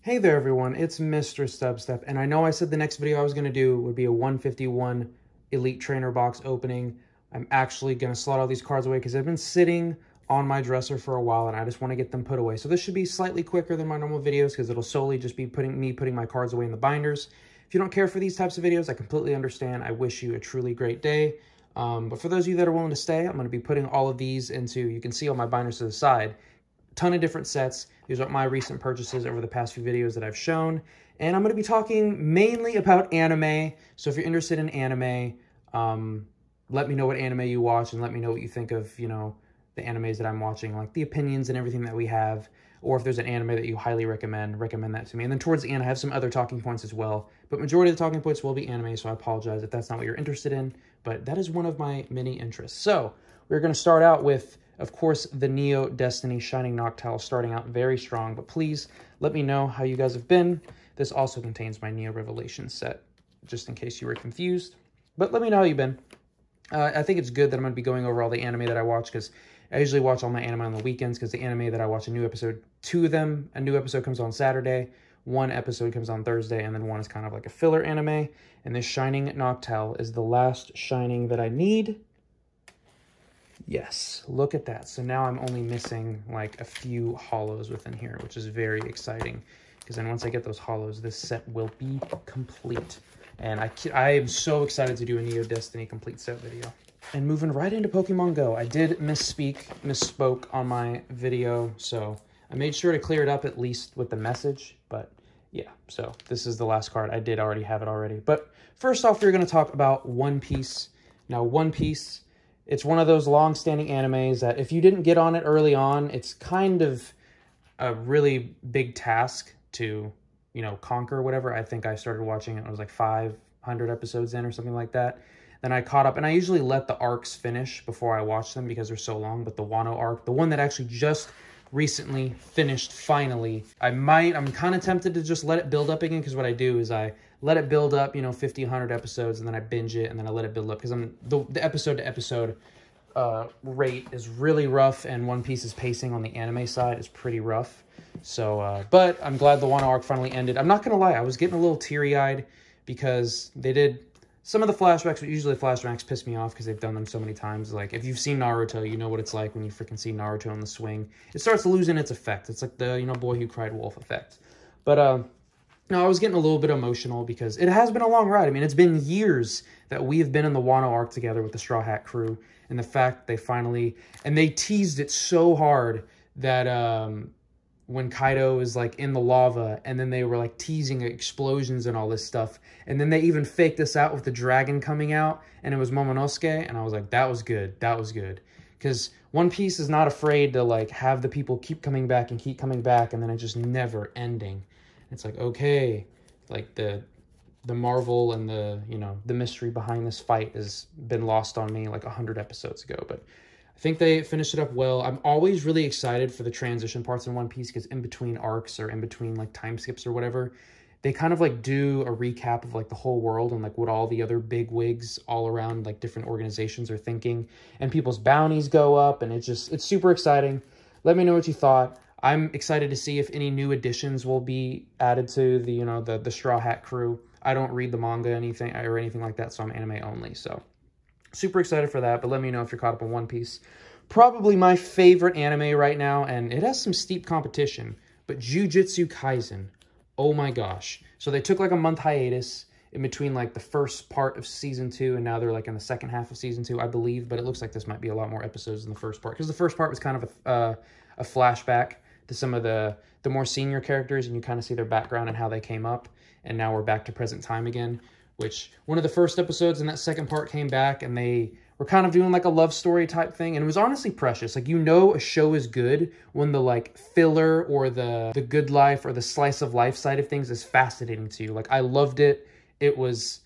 Hey there everyone, it's MisterStubstep, and I know I said the next video I was going to do would be a 151 Elite Trainer box opening. I'm actually going to slot all these cards away because they've been sitting on my dresser for a while and I just want to get them put away. So this should be slightly quicker than my normal videos because it'll solely just be putting my cards away in the binders. If you don't care for these types of videos, I completely understand. I wish you a truly great day. But for those of you that are willing to stay, I'm going to be putting all of these into, you can see all my binders to the side. Ton of different sets. These are my recent purchases over the past few videos that I've shown. And I'm going to be talking mainly about anime. So if you're interested in anime, let me know what anime you watch and let me know what you think of, you know, the animes that I'm watching, like the opinions and everything that we have. Or if there's an anime that you highly recommend that to me. And then towards the end, I have some other talking points as well. But majority of the talking points will be anime, so I apologize if that's not what you're interested in. But that is one of my many interests. So we're going to start out with, of course, the Neo Destiny Shining Noctowl starting out very strong, but please let me know how you guys have been. This also contains my Neo Revelation set, just in case you were confused. But let me know how you've been. I think it's good that I'm going to be going over all the anime that I watch, because I usually watch all my anime on the weekends, because the anime that I watch, a new episode, two of them, a new episode comes on Saturday, one episode comes on Thursday, and then one is kind of like a filler anime. And this Shining Noctowl is the last Shining that I need. Yes, look at that. So now I'm only missing like a few hollows within here, which is very exciting. Because then once I get those hollows, this set will be complete. And I am so excited to do a Neo Destiny complete set video. And moving right into Pokemon Go. I did misspoke on my video, so I made sure to clear it up at least with the message. But yeah, so this is the last card. I did already have it already. But first off, we're going to talk about One Piece. Now, One Piece, it's one of those long-standing animes that if you didn't get on it early on, it's kind of a really big task to, you know, conquer whatever. I think I started watching it, I was like 500 episodes in or something like that. Then I caught up, and I usually let the arcs finish before I watch them because they're so long. But the Wano arc, the one that actually just recently finished finally, I'm kind of tempted to just let it build up again, because what I do is I let it build up, you know, 50, 100 episodes, and then I binge it, and then I let it build up, because the episode to episode rate is really rough, and One Piece's pacing on the anime side is pretty rough. So, but I'm glad the Wano arc finally ended. I'm not going to lie, I was getting a little teary-eyed because they did some of the flashbacks, but usually flashbacks piss me off because they've done them so many times. Like, if you've seen Naruto, you know what it's like when you freaking see Naruto on the swing. It starts losing its effect. It's like the, you know, boy who cried wolf effect. But, no, I was getting a little bit emotional because it has been a long ride. I mean, it's been years that we have been in the Wano arc together with the Straw Hat crew. And the fact they finally, and they teased it so hard that, when Kaido is like in the lava, and then they were like teasing explosions and all this stuff, and then they even faked us out with the dragon coming out, and it was Momonosuke, and I was like, that was good, because One Piece is not afraid to like have the people keep coming back, and then it's just never ending. It's like, okay, like the marvel and the, you know, the mystery behind this fight has been lost on me like 100 episodes ago, but I think they finished it up well. I'm always really excited for the transition parts in One Piece, because in between arcs or in between like time skips or whatever, they kind of like do a recap of like the whole world and like what all the other big wigs all around like different organizations are thinking, and people's bounties go up, and it's super exciting. Let me know what you thought. I'm excited to see if any new additions will be added to the, you know, the Straw Hat crew. I don't read the manga or anything like that, so I'm anime only, so super excited for that. But let me know if you're caught up on One Piece. Probably my favorite anime right now, and it has some steep competition, but Jujutsu Kaisen. Oh my gosh. So they took like a month hiatus in between like the first part of season 2, and now they're like in the second half of season 2, I believe. But it looks like this might be a lot more episodes than the first part, because the first part was kind of a flashback to some of the more senior characters, and you kind of see their background and how they came up. And now we're back to present time again, which one of the first episodes in that second part came back, and they were kind of doing like a love story type thing, and it was honestly precious. Like, you know, a show is good when the like filler or the good life or the slice of life side of things is fascinating to you. Like, I loved it. It was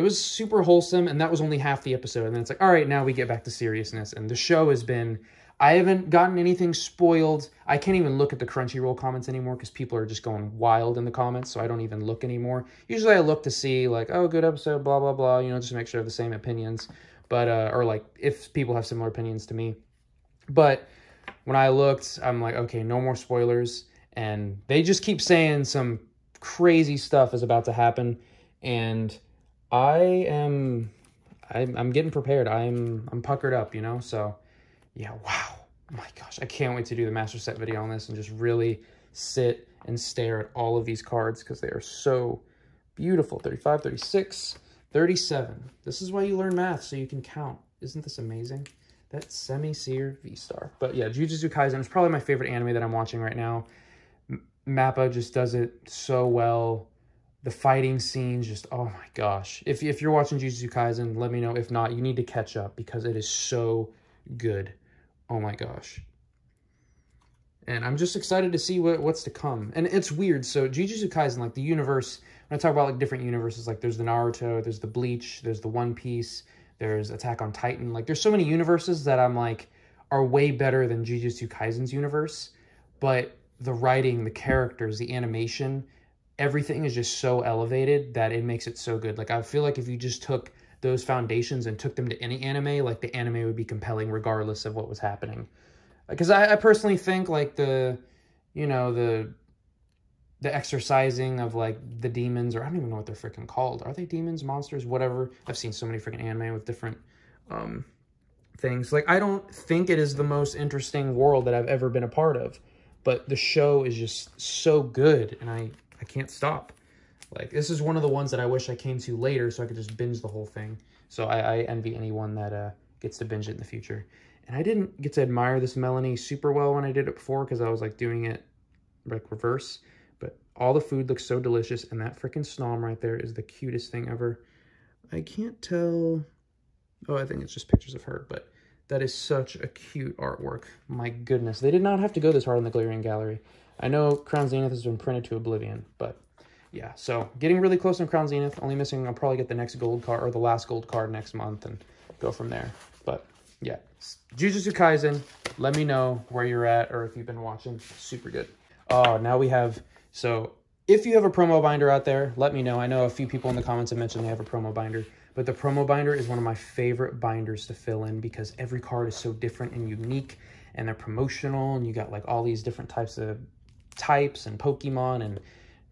super wholesome, and that was only half the episode. And then it's like, all right, now we get back to seriousness. And the show has been, I haven't gotten anything spoiled. I can't even look at the Crunchyroll comments anymore because people are just going wild in the comments, so I don't even look anymore. Usually I look to see, like, oh, good episode, blah, blah, blah, you know, just to make sure I have the same opinions. But, or, like, if people have similar opinions to me. But when I looked, I'm like, okay, no more spoilers. And they just keep saying some crazy stuff is about to happen. And I'm getting prepared. I'm puckered up, you know? So, yeah, wow. Oh my gosh, I can't wait to do the master set video on this and just really sit and stare at all of these cards because they are so beautiful. 35, 36, 37. This is why you learn math, so you can count. Isn't this amazing? That Semi-Seer V-Star. But yeah, Jujutsu Kaisen is probably my favorite anime that I'm watching right now. Mappa just does it so well. The fighting scenes, just, oh my gosh. If you're watching Jujutsu Kaisen, let me know. If not, you need to catch up because it is so good. Oh my gosh. And I'm just excited to see what's to come. And it's weird. So Jujutsu Kaisen, like the universe, when I talk about like different universes, like there's the Naruto, there's the Bleach, there's the One Piece, there's Attack on Titan. Like there's so many universes that I'm like are way better than Jujutsu Kaisen's universe. But the writing, the characters, the animation, everything is just so elevated that it makes it so good. Like I feel like if you just took those foundations and took them to any anime, like the anime would be compelling regardless of what was happening. Because I personally think like the exercising of like the demons, or I don't even know what they're freaking called. Are they demons, monsters, whatever? I've seen so many freaking anime with different things. Like I don't think it is the most interesting world that I've ever been a part of, but the show is just so good and I can't stop. Like this is one of the ones that I wish I came to later so I could just binge the whole thing. So I envy anyone that gets to binge it in the future. And I didn't get to admire this Melanie super well when I did it before because I was like doing it like reverse. But all the food looks so delicious. And that freaking Snom right there is the cutest thing ever. I can't tell. Oh, I think it's just pictures of her. But that is such a cute artwork. My goodness. They did not have to go this hard on the Galarian Gallery. I know Crown Zenith has been printed to oblivion. But yeah, so getting really close on Crown Zenith. Only missing, I'll probably get the next gold card or the last gold card next month and go from there. But yeah, Jujutsu Kaisen, let me know where you're at or if you've been watching. Super good. Oh, now we have, so if you have a promo binder out there, let me know. I know a few people in the comments have mentioned they have a promo binder, but the promo binder is one of my favorite binders to fill in because every card is so different and unique and they're promotional and you got like all these different types and Pokemon and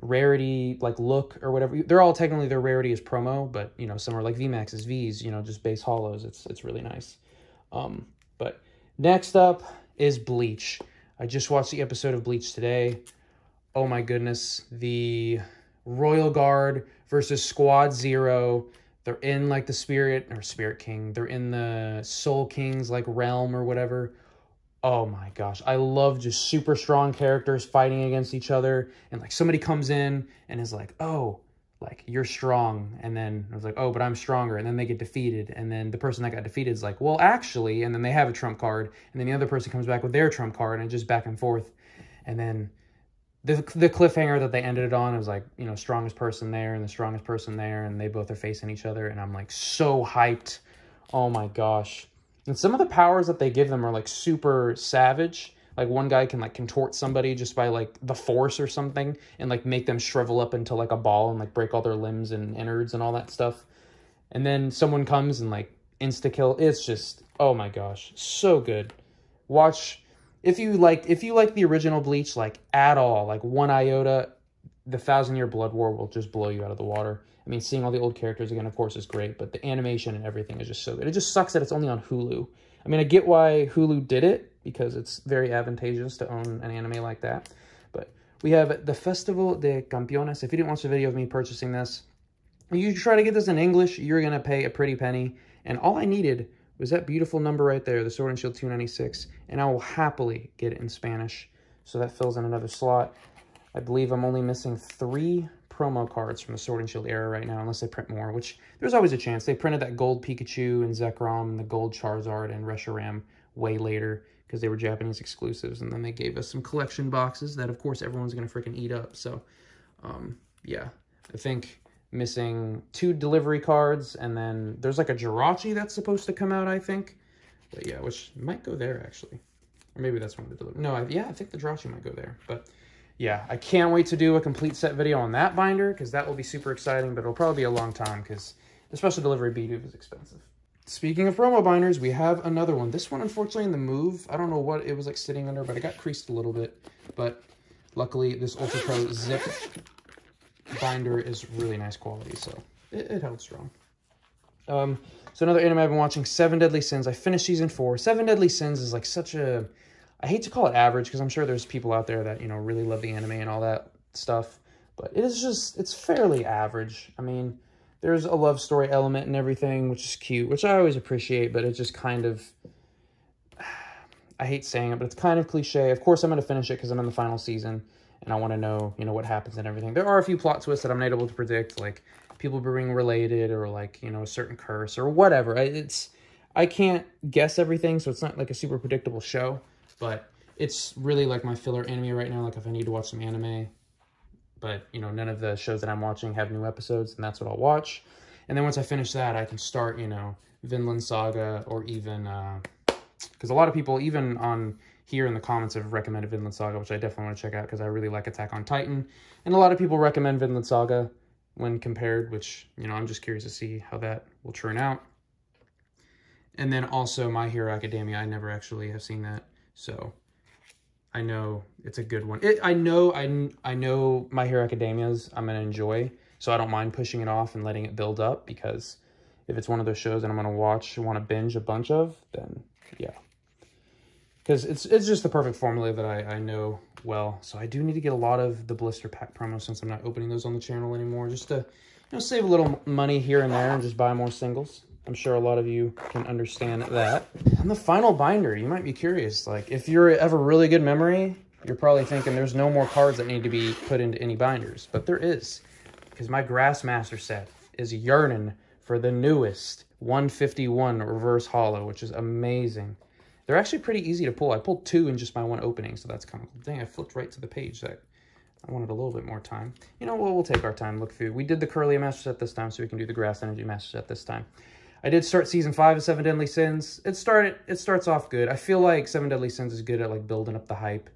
rarity, like look or whatever. They're all technically their rarity is promo, but you know, some are like VMAXs, Vs, you know, just base holos. It's really nice. But next up is Bleach. I just watched the episode of Bleach today. Oh my goodness. The Royal Guard versus Squad Zero. They're in like the Spirit King. They're in the Soul King's like realm or whatever. Oh my gosh. I love just super strong characters fighting against each other. And like somebody comes in and is like, oh, like, you're strong, and then I was like, oh, but I'm stronger, and then they get defeated, and then the person that got defeated is like, well, actually, and then they have a trump card, and then the other person comes back with their trump card, and just back and forth, and then the cliffhanger that they ended it on was like, you know, strongest person there, and the strongest person there, and they both are facing each other, and I'm like, so hyped. Oh my gosh. And some of the powers that they give them are like super savage. Like one guy can like contort somebody just by like the force or something and like make them shrivel up into like a ball and like break all their limbs and innards and all that stuff. And then someone comes and like insta kill. It's just, oh my gosh, so good. Watch if you like the original Bleach like at all, like one iota, the 1000-Year Blood War will just blow you out of the water. I mean, seeing all the old characters again, of course, is great, but the animation and everything is just so good. It just sucks that it's only on Hulu. I mean, I get why Hulu did it, because it's very advantageous to own an anime like that. But we have the Festival de Campeones. If you didn't watch the video of me purchasing this, you try to get this in English, you're going to pay a pretty penny. And all I needed was that beautiful number right there, the Sword and Shield 296, and I will happily get it in Spanish. So that fills in another slot. I believe I'm only missing 3 promo cards from the Sword and Shield era right now, unless they print more, which there's always a chance. They printed that gold Pikachu and Zekrom and the gold Charizard and Reshiram way later because they were Japanese exclusives, and then they gave us some collection boxes that, of course, everyone's going to freaking eat up. So, yeah, I think missing 2 delivery cards, and then there's like a Jirachi that's supposed to come out, I think. But yeah, which might go there, actually. Or maybe that's one of the delivery. No, yeah, I think the Jirachi might go there, but yeah, I can't wait to do a complete set video on that binder because that will be super exciting, but it'll probably be a long time because the special delivery B-Dube is expensive. Speaking of promo binders, we have another one. This one, unfortunately, in the move, I don't know what it was like sitting under, but it got creased a little bit. But Luckily, this Ultra Pro zip binder is really nice quality, so it held strong. So another anime I've been watching, Seven Deadly Sins. I finished season 4. Seven Deadly Sins is like such a, I hate to call it average because I'm sure there's people out there that, you know, really love the anime and all that stuff, but it is just, it's fairly average. I mean, there's a love story element and everything, which is cute, which I always appreciate, but it's just kind of, I hate saying it, but it's kind of cliche. Of course, I'm going to finish it because I'm in the final season and I want to know, you know, what happens and everything. There are a few plot twists that I'm not able to predict, like people being related or like, you know, a certain curse or whatever. I can't guess everything, so it's not like a super predictable show, but it's really like my filler anime right now. Like if I need to watch some anime, but, you know, none of the shows that I'm watching have new episodes, and that's what I'll watch. And then once I finish that, I can start, you know, Vinland Saga, or even, because a lot of people, even on here in the comments, have recommended Vinland Saga, which I definitely want to check out because I really like Attack on Titan. And a lot of people recommend Vinland Saga when compared, which, you know, I'm just curious to see how that will turn out. And then also My Hero Academia, I never actually have seen that, so I know it's a good one. I know My Hero Academia's I'm going to enjoy, so I don't mind pushing it off and letting it build up, because if it's one of those shows that I'm going to watch and want to binge a bunch of, then yeah. Because it's just the perfect formula that I know well. So I do need to get a lot of the blister pack promos since I'm not opening those on the channel anymore, just to, you know, save a little money here and there and just buy more singles. I'm sure a lot of you can understand that. And the final binder, you might be curious, like if you have a really good memory, you're probably thinking there's no more cards that need to be put into any binders, but there is, because my Grassmaster set is yearning for the newest 151 reverse holo, which is amazing. They're actually pretty easy to pull. I pulled 2 in just my one opening, so that's kind of cool. Dang, I flipped right to the page. That I wanted a little bit more time. You know, we'll take our time, look through. We did the Curly Master set this time, so we can do the Grass Energy Master set this time. I did start season 5 of Seven Deadly Sins. It starts off good. I feel like Seven Deadly Sins is good at like building up the hype,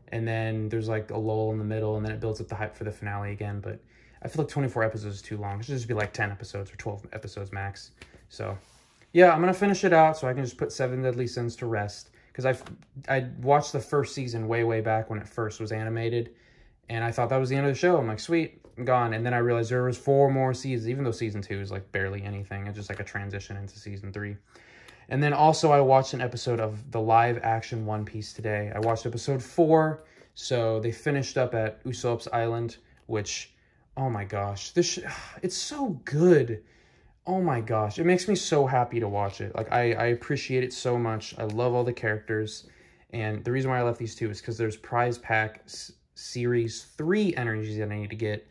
and then there's like a lull in the middle, and then it builds up the hype for the finale again. But I feel like 24 episodes is too long. It should just be like 10 episodes or 12 episodes max. So yeah, I'm gonna finish it out so I can just put Seven Deadly Sins to rest, because I watched the first season way back when it first was animated, and I thought that was the end of the show. I'm like, sweet, I'm gone. And then I realized there was 4 more seasons, even though season 2 is like barely anything. It's just like a transition into season 3. And then also I watched an episode of the live action One Piece today. I watched episode 4. So they finished up at Usopp's Island, which, oh my gosh, it's so good. Oh my gosh, it makes me so happy to watch it. Like, I appreciate it so much. I love all the characters. And the reason why I left these 2 is because there's prize pack series 3 energies that I need to get,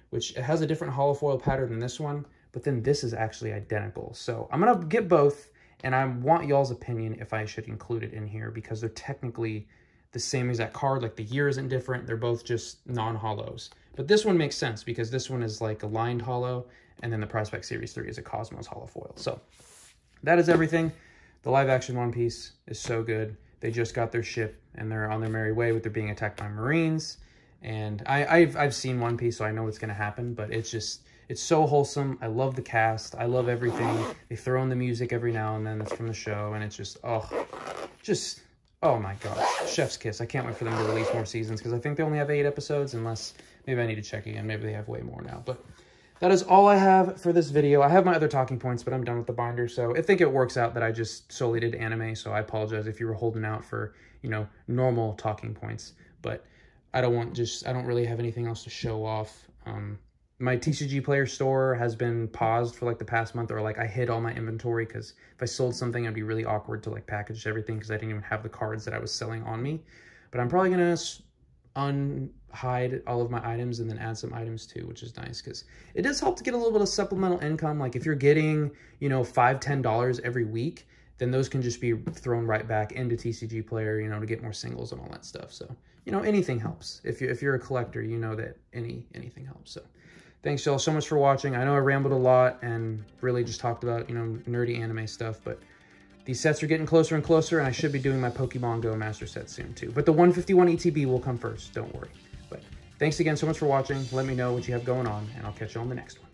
which it has a different holofoil pattern than this one, but then this is actually identical. So I'm gonna get both, and I want y'all's opinion if I should include it in here, because they're technically the same exact card. Like, the year isn't different, they're both just non-holos. But this one makes sense because this one is like a lined holo, and then the prize pack series 3 is a Cosmos holofoil. So that is everything. The live action One Piece is so good. They just got their ship, and they're on their merry way with their being attacked by Marines. And I've seen One Piece, so I know what's going to happen, but it's so wholesome. I love the cast. I love everything. They throw in the music every now and then that's from the show, and it's just, oh my gosh, chef's kiss. I can't wait for them to release more seasons, because I think they only have 8 episodes, unless maybe I need to check again. Maybe they have way more now, but that is all I have for this video. I have my other talking points, but I'm done with the binder, so I think it works out that I just solely did anime, so I apologize if you were holding out for, you know, normal talking points, but I don't really have anything else to show off. My TCG Player store has been paused for like the past month, or like I hid all my inventory, because if I sold something, it'd be really awkward to like package everything, because I didn't even have the cards that I was selling on me. But I'm probably gonna unhide all of my items and then add some items too, which is nice, because it does help to get a little bit of supplemental income. Like if you're getting, you know, $5–10 every week, then those can just be thrown right back into TCG Player, you know, to get more singles and all that stuff. So, you know, anything helps. If you're a collector, you know that anything helps. So thanks y'all so much for watching. I know I rambled a lot and really just talked about, you know, nerdy anime stuff, but these sets are getting closer and closer, and I should be doing my Pokemon Go Master set soon too. But the 151 ETB will come first, don't worry. But thanks again so much for watching. Let me know what you have going on, and I'll catch you on the next one.